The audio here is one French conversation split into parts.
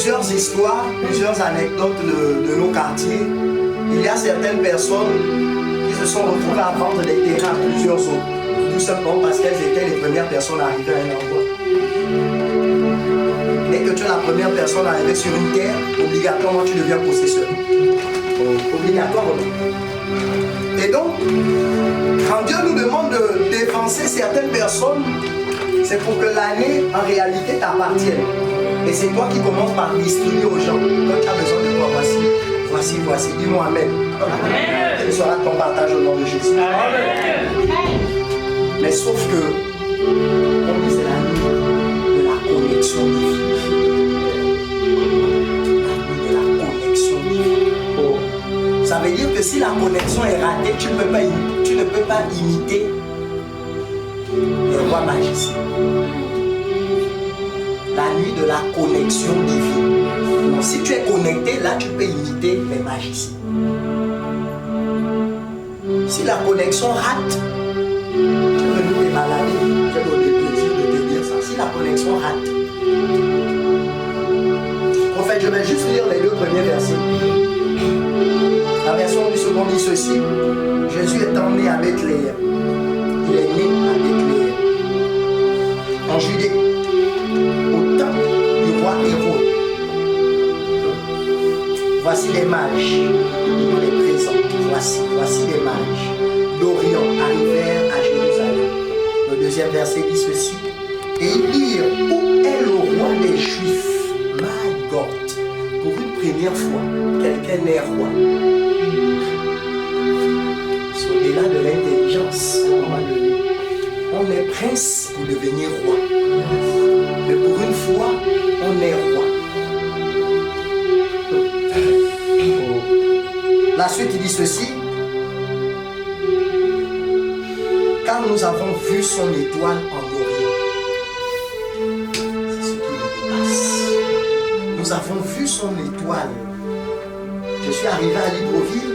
plusieurs histoires, plusieurs anecdotes de nos quartiers. Il y a certaines personnes qui se sont retrouvées à vendre des terrains à plusieurs autres, tout simplement parce qu'elles étaient les premières personnes arrivées à un endroit. Dès que tu es la première personne arrivée sur une terre, obligatoirement tu deviens possesseur. Obligatoirement. Et donc, quand Dieu nous demande de dépenser certaines personnes, c'est pour que l'année en réalité t'appartienne. Et c'est toi qui commences par distribuer aux gens. Quand tu as besoin de quoi, voici. Dis-moi Amen. Amen. Ce sera ton partage au nom de Jésus. Amen. Mais sauf que, comme c'est la nuit de la connexion divine. La nuit de la connexion divine. Oh. Ça veut dire que si la connexion est ratée, tu ne peux pas imiter les rois magiciens. La nuit de la connexion divine. Donc, si tu es connecté, là tu peux imiter les magiciens. Si la connexion rate, tu veux nous démalader, je vais donner le plaisir de te dire ça. Si la connexion rate, en fait, je vais juste lire les 2 premiers versets. La version du second dit ceci: Jésus étant né à Bethléem, il est né à Bethléem, en Judée, au temps du roi Hérode. Voici les mages, on les présente. Voici les mages d'Orient arrivèrent à Jérusalem. Le 2e verset dit ceci: et ils dirent, où est le roi des Juifs? My God, pour une première fois, quelqu'un est roi. C'est au-delà de l'intelligence, à un moment donné. On est prince pour devenir roi. Mais pour une fois, on est roi. La suite, il dit ceci: car nous avons vu son étoile en Orient. C'est ce qui nous dépasse. Nous avons vu son étoile. Je suis arrivé à Libreville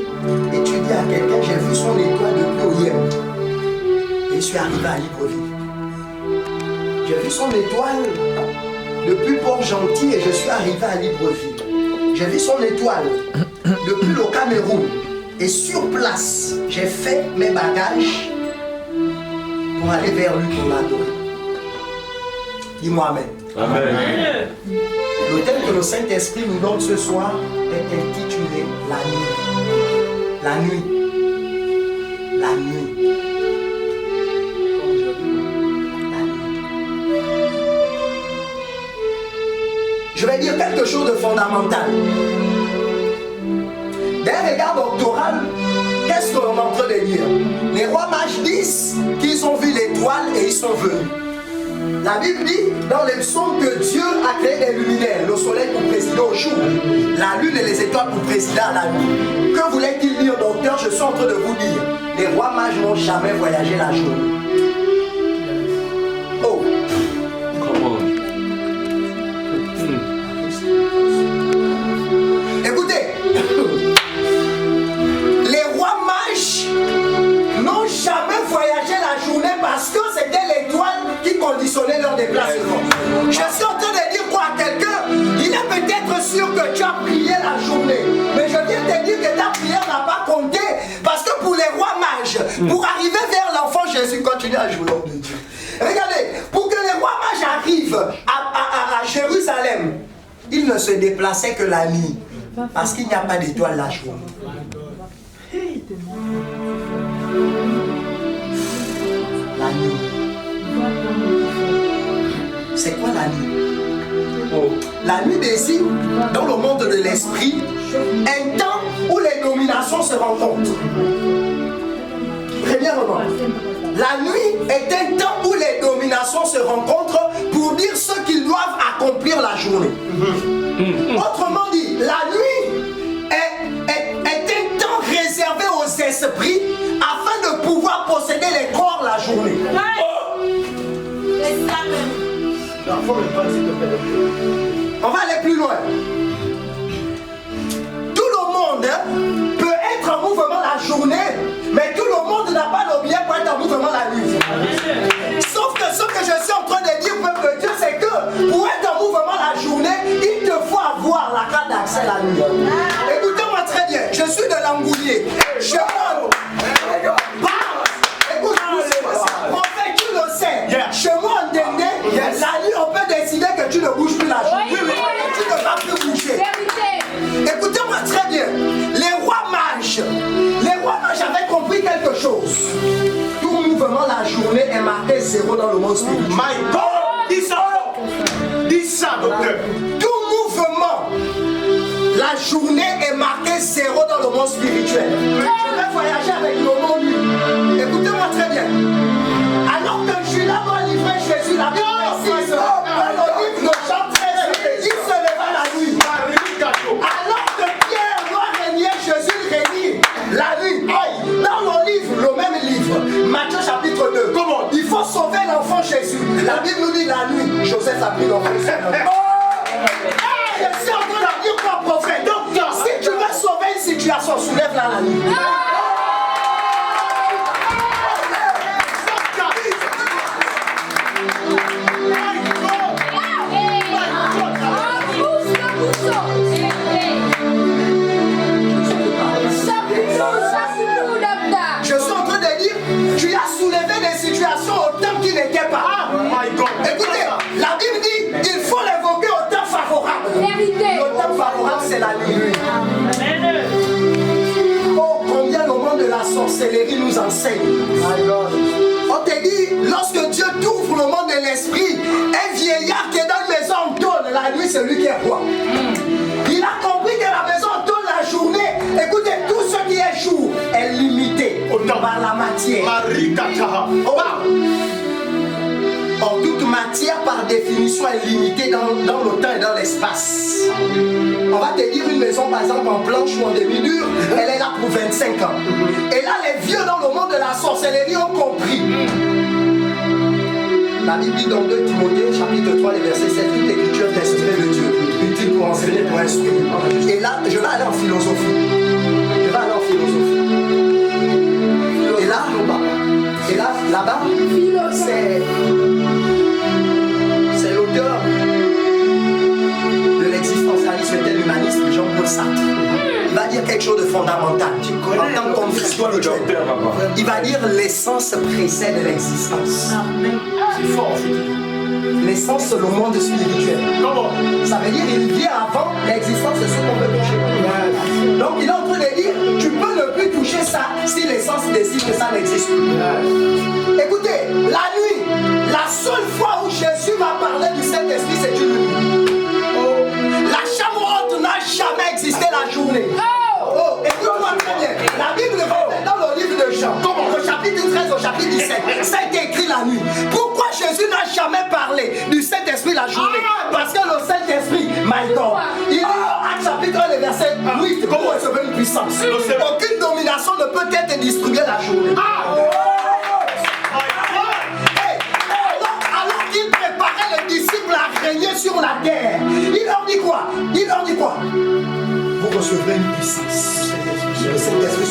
et tu dis à quelqu'un, j'ai vu son étoile depuis Oyem. Et je suis arrivé à Libreville. J'ai vu son étoile depuis Port-Gentil et je suis arrivé à Libreville. J'ai vu son étoile depuis le Cameroun. Et sur place, j'ai fait mes bagages pour aller vers lui pour l'adorer. Dis-moi Amen. Amen. Le thème que le Saint-Esprit nous donne ce soir est intitulé La nuit. La nuit. La nuit. La nuit. Je vais dire quelque chose de fondamental. D'un regard doctoral, qu'est-ce qu'on est en train de dire? Les rois mages disent qu'ils ont vu l'étoile et ils sont venus. La Bible dit dans les psaumes que Dieu a créé des luminaires, le soleil pour présider au jour, la lune et les étoiles pour présider à la nuit. Que voulait-il dire, docteur? Je suis en train de vous dire, les rois mages n'ont jamais voyagé la journée. Oh! Écoutez, les rois mages n'ont jamais voyagé la journée parce que c'était l'étoile qui conditionnait leur déplacement. Je suis en train de dire quoi à quelqu'un? Il est peut-être sûr que tu as prié la journée, mais je viens te dire que ta prière n'a pas compté parce que pour les rois mages, pour arriver vers l'enfant Jésus, continue à jouer l'homme de Dieu. Regardez, pour que les rois mages arrivent à Jérusalem, ils ne se déplaçaient que la nuit parce qu'il n'y a pas d'étoile la journée. La nuit. C'est quoi la nuit? La nuit désigne, dans le monde de l'esprit, un temps où les dominations se rencontrent. Premièrement, la nuit est un temps où les dominations se rencontrent pour dire ce qu'ils doivent accomplir la journée. Autrement dit, la nuit est un temps réservé aux esprits afin de pouvoir posséder les corps la journée. On va aller plus loin. Tout le monde peut être en mouvement la journée, mais tout le monde n'a pas le bien pour être en mouvement la nuit. Sauf que ce que je suis en train de dire, peuple de Dieu, c'est que pour être en mouvement la journée, il te faut avoir c'est la nuit. Écoutez-moi très bien, je suis de l'Angoulier. Chez moi, écoute, en fait, tu le sais. Chez moi, en Dende, la nuit, on peut décider que tu ne bouges plus la journée. Et tu ne vas plus bouger. Écoutez-moi très bien. Les rois mages avaient compris quelque chose. Tout mouvement, la journée est marqué 0 dans le monde spirituel. My God, dis ça, docteur. Tout mouvement, la journée est marquée 0 dans le monde spirituel. Je vais voyager avec le nom lui. Écoutez-moi très bien. Alors que Judas va livrer Jésus, la Bible précise dans le livre de Jean 13, il se leva la nuit. Alors que Pierre doit régner, Jésus régnit la nuit. Dans le livre, le même livre, Matthieu chapitre 2. Comment? Il faut sauver l'enfant Jésus. La Bible nous dit la nuit, Joseph a pris l'enfant. Je suis en train de dire quoi, prophète? Donc, si tu veux sauver une situation, soulève-la la nuit. Je suis en train de dire, tu as soulevé des situations au temps qui n'étaient pas. Écoutez, la Bible dit, il faut l'évoquer au temps favorable. Le temps favorable, c'est la nuit. Oh, combien le monde de la sorcellerie nous enseigne. On te dit, lorsque Dieu t'ouvre le monde de l'esprit, un vieillard qui est dans une maison en tôle, la nuit, c'est lui qui est roi. Il a compris que la maison en tôle, la journée, écoutez, tout ce qui est jour est limité par la matière. Or, toute matière, par définition, est limitée dans le temps et dans l'espace. On va te dire une maison, par exemple, en planche ou en demi-mur, elle est là pour 25 ans. Et là, les vieux dans le monde de la sorcellerie ont compris. La Bible dit dans 2 Timothée, chapitre 3, les versets 7, toute l'écriture est inspirée de Dieu, utile pour enseigner, pour instruire. Et là, je vais aller en philosophie. Et là, là-bas, c'est l'auteur de l'existentialisme et de l'humanisme, Jean-Paul Sartre. Il va dire quelque chose de fondamental. En tant que spirituel, il va dire l'essence précède l'existence. C'est fort. L'essence, c'est le monde spirituel. Comment? Ça veut dire qu'il vient avant l'existence, c'est ce qu'on peut toucher. Donc il est en train de dire, tu peux ne plus toucher ça si l'essence décide que ça n'existe plus. Écoutez, la nuit, la seule fois où Jésus va parler du Saint-Esprit, c'est une nuit. La chambre haute n'a jamais existé la journée. Écoute-moi très bien. La Bible est dans le livre de Jean, au chapitre 13, au chapitre 17. Ça a été écrit la nuit. Pourquoi Jésus n'a jamais parlé du Saint-Esprit la journée? Parce que le Saint-Esprit, my God, il est dans Actes chapitre 1, le verset 8, comment recevoir une puissance. Aucune domination ne peut être distribuée la journée. Alors qu'il préparait les disciples à régner sur la terre, il leur dit quoi? Vous recevrez une puissance. Le Saint-Esprit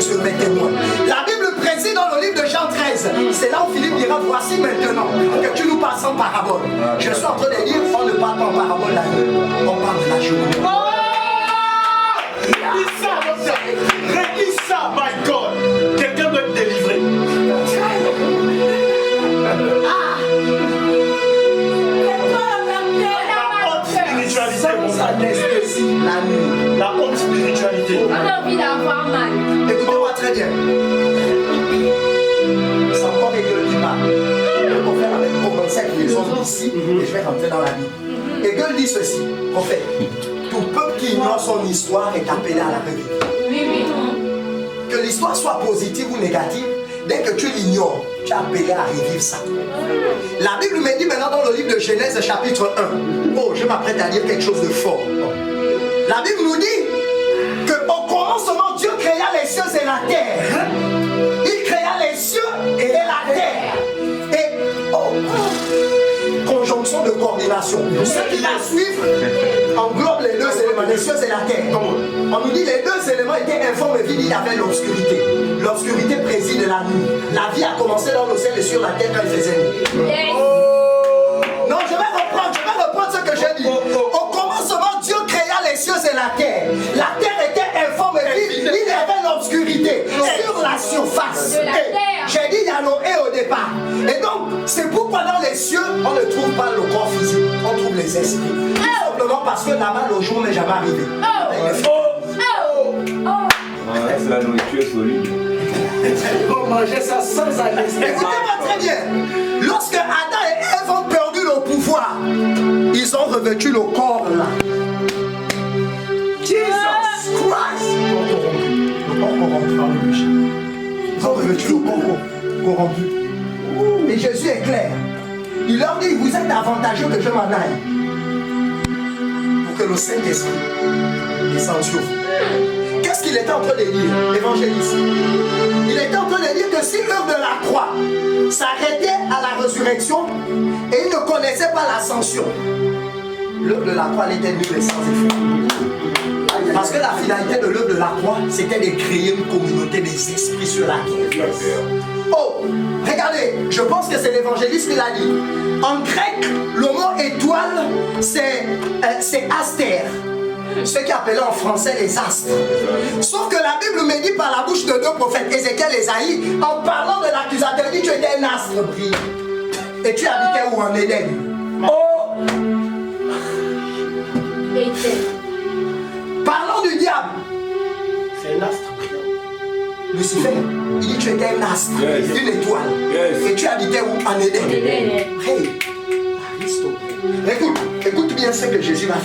sur mes témoins. La Bible précise dans le livre de Jean 13. C'est là où Philippe dira, voici maintenant que tu nous passes en parabole. Je suis en train de dire, on ne parle pas en parabole la nuit, on parle de la journée. Dis ça, my God. Quelqu'un doit être délivré. La nuit. La haute spiritualité. On a envie d'avoir mal. Écoutez-moi très bien. C'est encore Hegel qui parle. Je vais faire avec commencer avec les hommes ici et je vais rentrer dans la vie. Hegel dit ceci, prophète. Tout peuple qui ignore son histoire est appelé à la revivre. Oui. Que l'histoire soit positive ou négative, dès que tu l'ignores, tu es appelé à revivre ça. La Bible me dit maintenant dans le livre de Genèse chapitre 1. Oh, je m'apprête à dire quelque chose de fort. La Bible nous dit qu'au commencement, Dieu créa les cieux et la terre. Il créa les cieux et la terre. Et conjonction de coordination. Ce qui va suivre englobe les deux éléments, les cieux et la terre. On nous dit que les deux éléments étaient informes et vides, il y avait l'obscurité. L'obscurité préside la nuit. La vie a commencé dans le ciel et sur la terre quand il faisait nuit. Non, je vais reprendre ce que j'ai dit. Au commencement, Dieu créa cieux, on ne trouve pas le corps physique, on trouve les esprits. Tout simplement parce que là-bas, le jour n'est jamais arrivé. C'est la nourriture solide. Ils vont manger ça sans anesthésie. Écoutez-moi très bien. Lorsque Adam et Ève ont perdu le pouvoir, ils ont revêtu le corps là. Jesus Christ. Le corps corrompu par le péché. Ils ont revêtu le corps corrompu. Et Jésus est clair. Il leur dit, vous êtes avantageux que je m'en aille. Pour que le Saint-Esprit descende sur vous. Qu'est-ce qu'il était en train de dire, l'évangéliste? Il était en train de dire que si l'œuvre de la croix s'arrêtait à la résurrection et il ne connaissait pas l'ascension, l'œuvre de la croix était nulle et sans effet. Parce que la finalité de l'œuvre de la croix, c'était de créer une communauté des esprits sur la terre. Oh, regardez, je pense que c'est l'évangéliste qui l'a dit. En grec, le mot étoile, c'est astère. Ce qui appelait en français les astres. Sauf que la Bible me dit par la bouche de deux prophètes, Ézéchiel et Ésaïe, en parlant de l'accusateur, il dit tu étais un astre brillant. Et tu habitais où? En Éden. Oh! Parlant du diable, C'est un astre brillant. Lucifer, il dit tu étais un astre, une étoile. Et tu habitais où? En Éden. Hey, écoute bien ce que Jésus va faire.